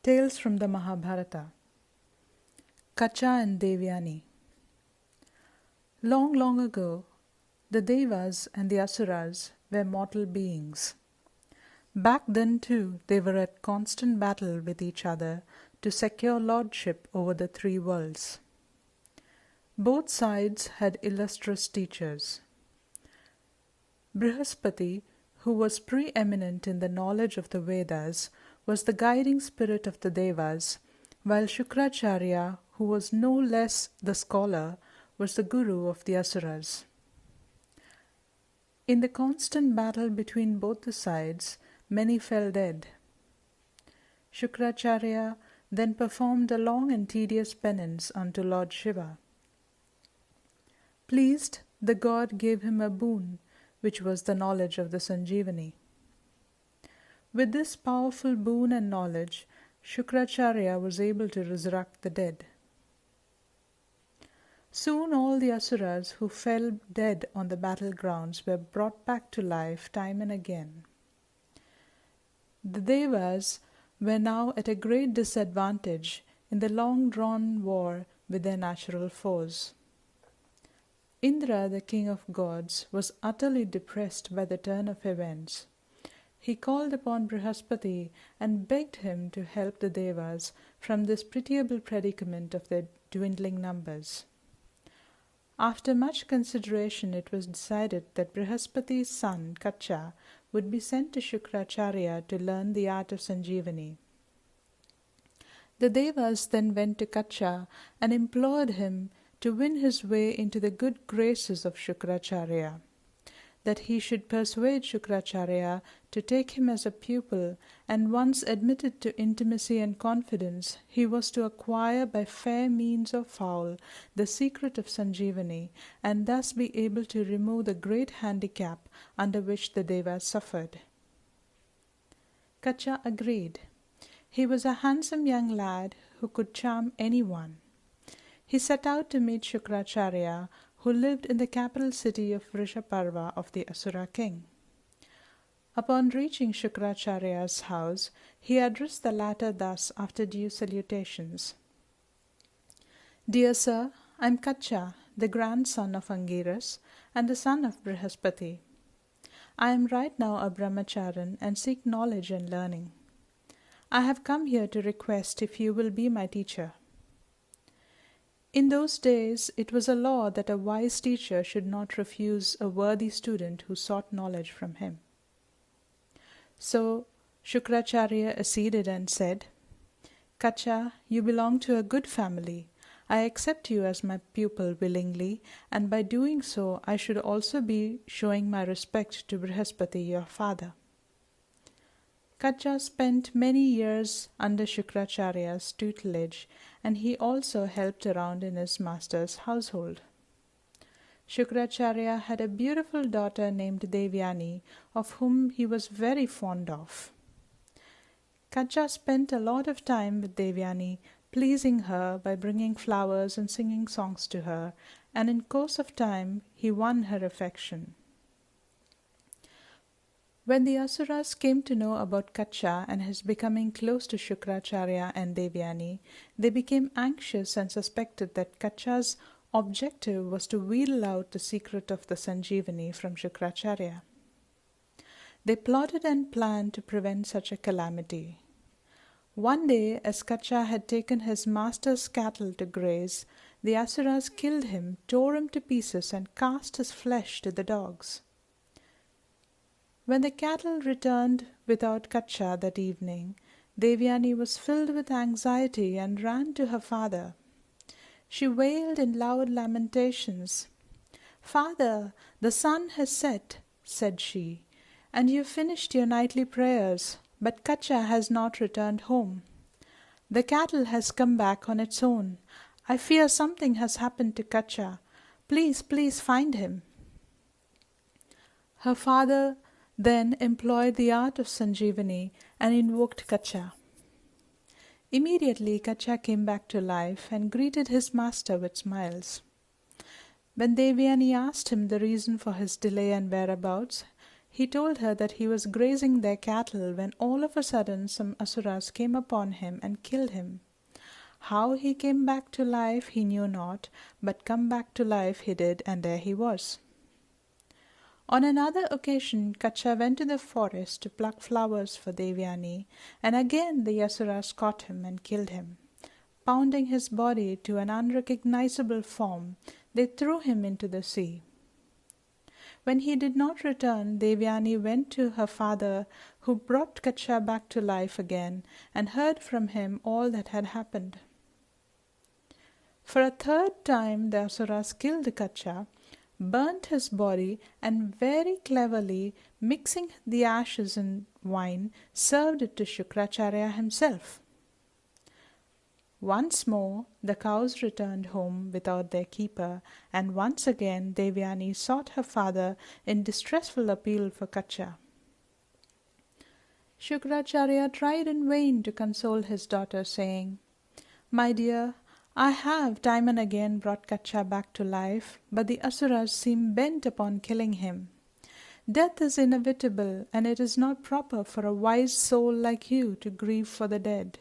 Tales from the Mahabharata. Kacha and Devayani. Long, long ago, the Devas and the Asuras were mortal beings. Back then too, they were at constant battle with each other to secure lordship over the three worlds. Both sides had illustrious teachers. Brihaspati, who was preeminent in the knowledge of the Vedas, was the guiding spirit of the Devas, while Shukracharya, who was no less the scholar, was the guru of the Asuras. In the constant battle between both the sides, many fell dead. Shukracharya then performed a long and tedious penance unto Lord Shiva. Pleased, the god gave him a boon, which was the knowledge of the Sanjeevani. With this powerful boon and knowledge, Shukracharya was able to resurrect the dead. Soon all the Asuras who fell dead on the battlegrounds were brought back to life time and again. The Devas were now at a great disadvantage in the long-drawn war with their natural foes. Indra, the king of gods, was utterly depressed by the turn of events. He called upon Brihaspati and begged him to help the Devas from this pitiable predicament of their dwindling numbers. After much consideration, it was decided that Brihaspati's son, Kacha, would be sent to Shukracharya to learn the art of Sanjeevani. The Devas then went to Kacha and implored him to win his way into the good graces of Shukracharya, that he should persuade Shukracharya to take him as a pupil, and once admitted to intimacy and confidence, he was to acquire by fair means or foul the secret of Sanjeevani, and thus be able to remove the great handicap under which the Devas suffered. Kacha agreed. He was a handsome young lad who could charm anyone. He set out to meet Shukracharya, who lived in the capital city of Vrishaparva of the Asura king. Upon reaching Shukracharya's house, he addressed the latter thus after due salutations. Dear sir, I am Kacha, the grandson of Angiras and the son of Brihaspati. I am right now a brahmacharan and seek knowledge and learning. I have come here to request if you will be my teacher. In those days, it was a law that a wise teacher should not refuse a worthy student who sought knowledge from him. So Shukracharya acceded and said, Kacha, you belong to a good family. I accept you as my pupil willingly, and by doing so I should also be showing my respect to Brihaspati, your father. Kacha spent many years under Shukracharya's tutelage, and he also helped around in his master's household. Shukracharya had a beautiful daughter named Devayani, of whom he was very fond of. Kacha spent a lot of time with Devayani, pleasing her by bringing flowers and singing songs to her, and in course of time he won her affection. When the Asuras came to know about Kacha and his becoming close to Shukracharya and Devayani, they became anxious and suspected that Kacha's objective was to wheedle out the secret of the Sanjeevani from Shukracharya. They plotted and planned to prevent such a calamity. One day, as Kacha had taken his master's cattle to graze, the Asuras killed him, tore him to pieces, and cast his flesh to the dogs. When the cattle returned without Kacha that evening, Devayani was filled with anxiety and ran to her father. She wailed in loud lamentations. "Father, the sun has set," said she, "and you have finished your nightly prayers, but Kacha has not returned home. The cattle has come back on its own. I fear something has happened to Kacha. Please, please find him." Her father then employed the art of Sanjeevani and invoked Kacha. Immediately Kacha came back to life and greeted his master with smiles. When Devayani asked him the reason for his delay and whereabouts, He told her that he was grazing their cattle when all of a sudden some asuras came upon him and killed him. How he came back to life he knew not, but come back to life he did, and there he was. On another occasion Kacha went to the forest to pluck flowers for Devayani, and again the asuras caught him and killed him. Pounding his body to an unrecognizable form, they threw him into the sea. When he did not return, Devayani went to her father, who brought Kacha back to life again, and heard from him all that had happened. For a third time the asuras killed Kacha, burnt his body, and very cleverly, mixing the ashes in wine, served it to Shukracharya himself. Once more the cows returned home without their keeper, and once again Devayani sought her father in distressful appeal for Kacha. Shukracharya tried in vain to console his daughter, saying, "My dear, I have time and again brought Kacha back to life, but the asuras seem bent upon killing him. Death is inevitable, and it is not proper for a wise soul like you to grieve for the dead.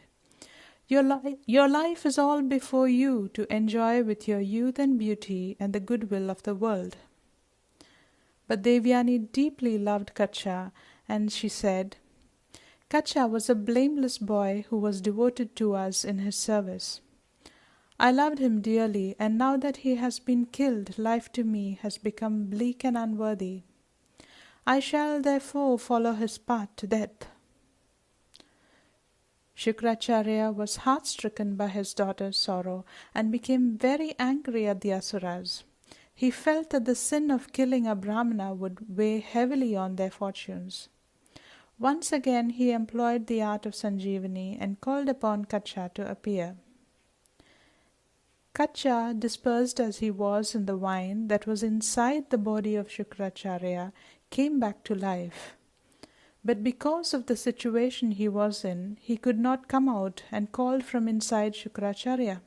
Your life is all before you to enjoy with your youth and beauty and the goodwill of the world." But Devayani deeply loved Kacha, and she said, "Kacha was a blameless boy who was devoted to us in his service. I loved him dearly, and now that he has been killed, life to me has become bleak and unworthy. I shall therefore follow his path to death." Shukracharya was heart-stricken by his daughter's sorrow and became very angry at the asuras. He felt that the sin of killing a Brahmana would weigh heavily on their fortunes. Once again he employed the art of Sanjeevani and called upon Kacha to appear. Kacha, dispersed as he was in the wine that was inside the body of Shukracharya, came back to life. But because of the situation he was in, he could not come out and called from inside Shukracharya.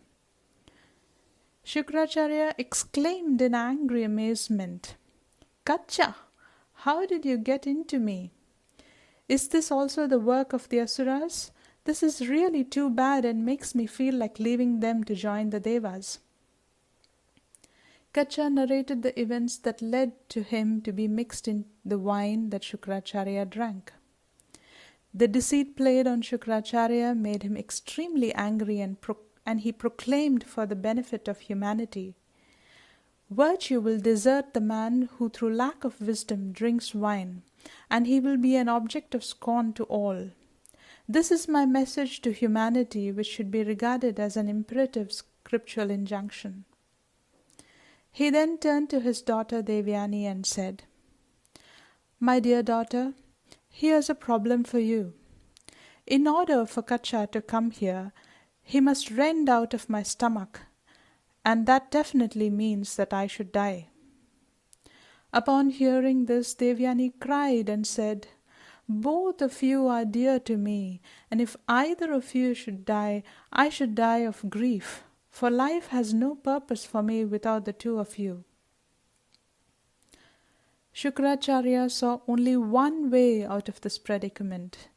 Shukracharya exclaimed in angry amazement, "Kacha, how did you get into me? Is this also the work of the asuras? This is really too bad and makes me feel like leaving them to join the devas." Kacha narrated the events that led to him to be mixed in the wine that Shukracharya drank. The deceit played on Shukracharya made him extremely angry, and he proclaimed for the benefit of humanity, "Virtue will desert the man who through lack of wisdom drinks wine, and he will be an object of scorn to all. This is my message to humanity, which should be regarded as an imperative scriptural injunction." He then turned to his daughter Devayani and said, "My dear daughter, here's a problem for you. In order for Kacha to come here, he must rend out of my stomach, and that definitely means that I should die." Upon hearing this, Devayani cried and said, "Both of you are dear to me, and if either of you should die, I should die of grief, for life has no purpose for me without the two of you." Shukracharya saw only one way out of this predicament,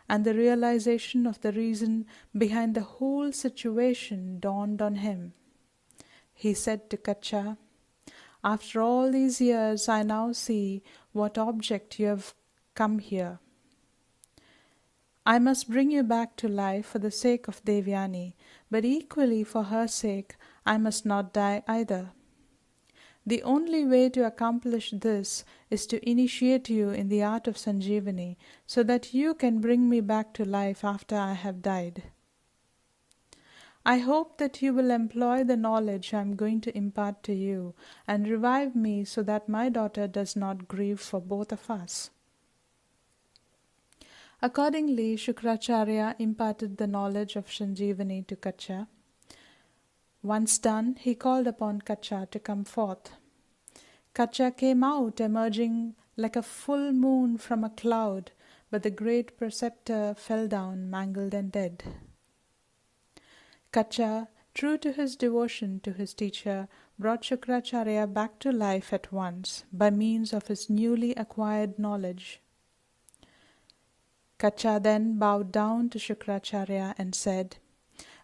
and the realization of the reason behind the whole situation dawned on him. He said to Kacha, "After all these years, I now see what object you have come here. I must bring you back to life for the sake of Devayani, but equally for her sake, I must not die either. The only way to accomplish this is to initiate you in the art of Sanjeevani, so that you can bring me back to life after I have died. I hope that you will employ the knowledge I am going to impart to you and revive me so that my daughter does not grieve for both of us." Accordingly, Shukracharya imparted the knowledge of Sanjeevani to Kacha. Once done, he called upon Kacha to come forth. Kacha came out, emerging like a full moon from a cloud, but the great preceptor fell down mangled and dead. Kacha, true to his devotion to his teacher, brought Shukracharya back to life at once by means of his newly acquired knowledge. Kacha then bowed down to Shukracharya and said,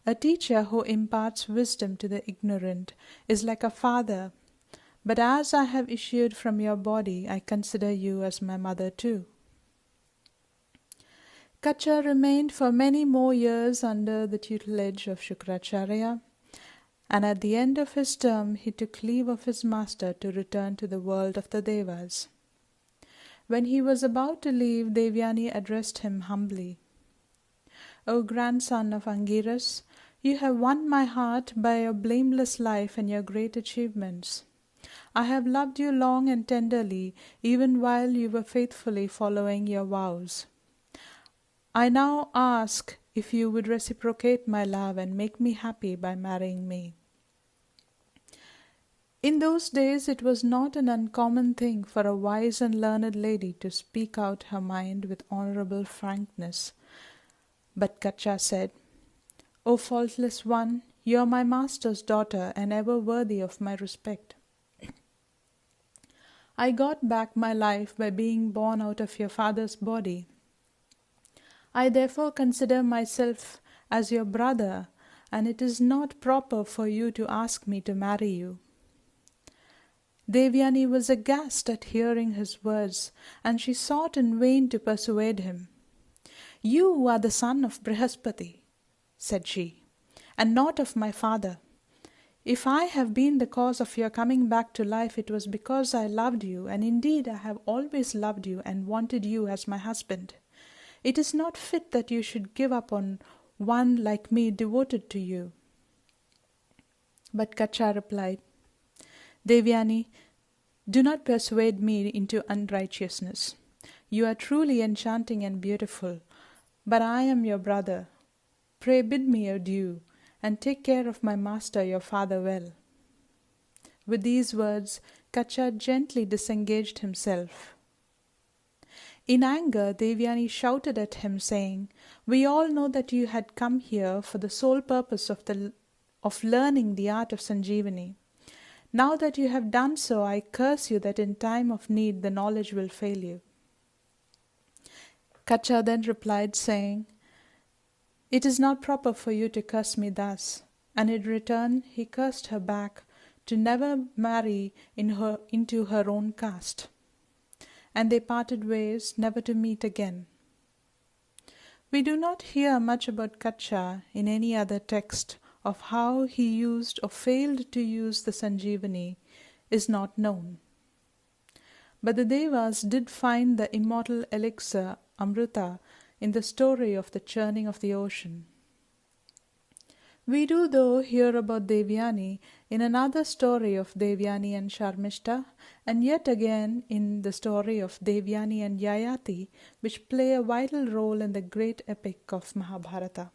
"A teacher who imparts wisdom to the ignorant is like a father, but as I have issued from your body, I consider you as my mother too." Kacha remained for many more years under the tutelage of Shukracharya, and at the end of his term he took leave of his master to return to the world of the Devas. When he was about to leave, Devayani addressed him humbly. "O grandson of Angiras, you have won my heart by your blameless life and your great achievements. I have loved you long and tenderly, even while you were faithfully following your vows. I now ask if you would reciprocate my love and make me happy by marrying me." In those days it was not an uncommon thing for a wise and learned lady to speak out her mind with honorable frankness. But Kacha said, "O faultless one, you are my master's daughter and ever worthy of my respect. I got back my life by being born out of your father's body. I therefore consider myself as your brother, and it is not proper for you to ask me to marry you." Devayani was aghast at hearing his words, and she sought in vain to persuade him. "You are the son of Brihaspati," said she, "and not of my father. If I have been the cause of your coming back to life, it was because I loved you, and indeed I have always loved you and wanted you as my husband. It is not fit that you should give up on one like me devoted to you." But Kacha replied, "Devayani, do not persuade me into unrighteousness. You are truly enchanting and beautiful, but I am your brother. Pray bid me adieu, and take care of my master your father well." With these words, Kacha gently disengaged himself. In anger, Devayani shouted at him, saying, "We all know that you had come here for the sole purpose of learning the art of Sanjeevani. Now that you have done so, I curse you that in time of need the knowledge will fail you." Kacha then replied, saying, "It is not proper for you to curse me thus." And in return he cursed her back to never marry into her own caste. And they parted ways, never to meet again. We do not hear much about Kacha in any other text. Of how he used or failed to use the Sanjeevani is not known. But the Devas did find the immortal elixir Amrita in the story of the churning of the ocean. We do, though, hear about Devayani in another story of Devayani and Sharmishta, and yet again in the story of Devayani and Yayati, which play a vital role in the great epic of Mahabharata.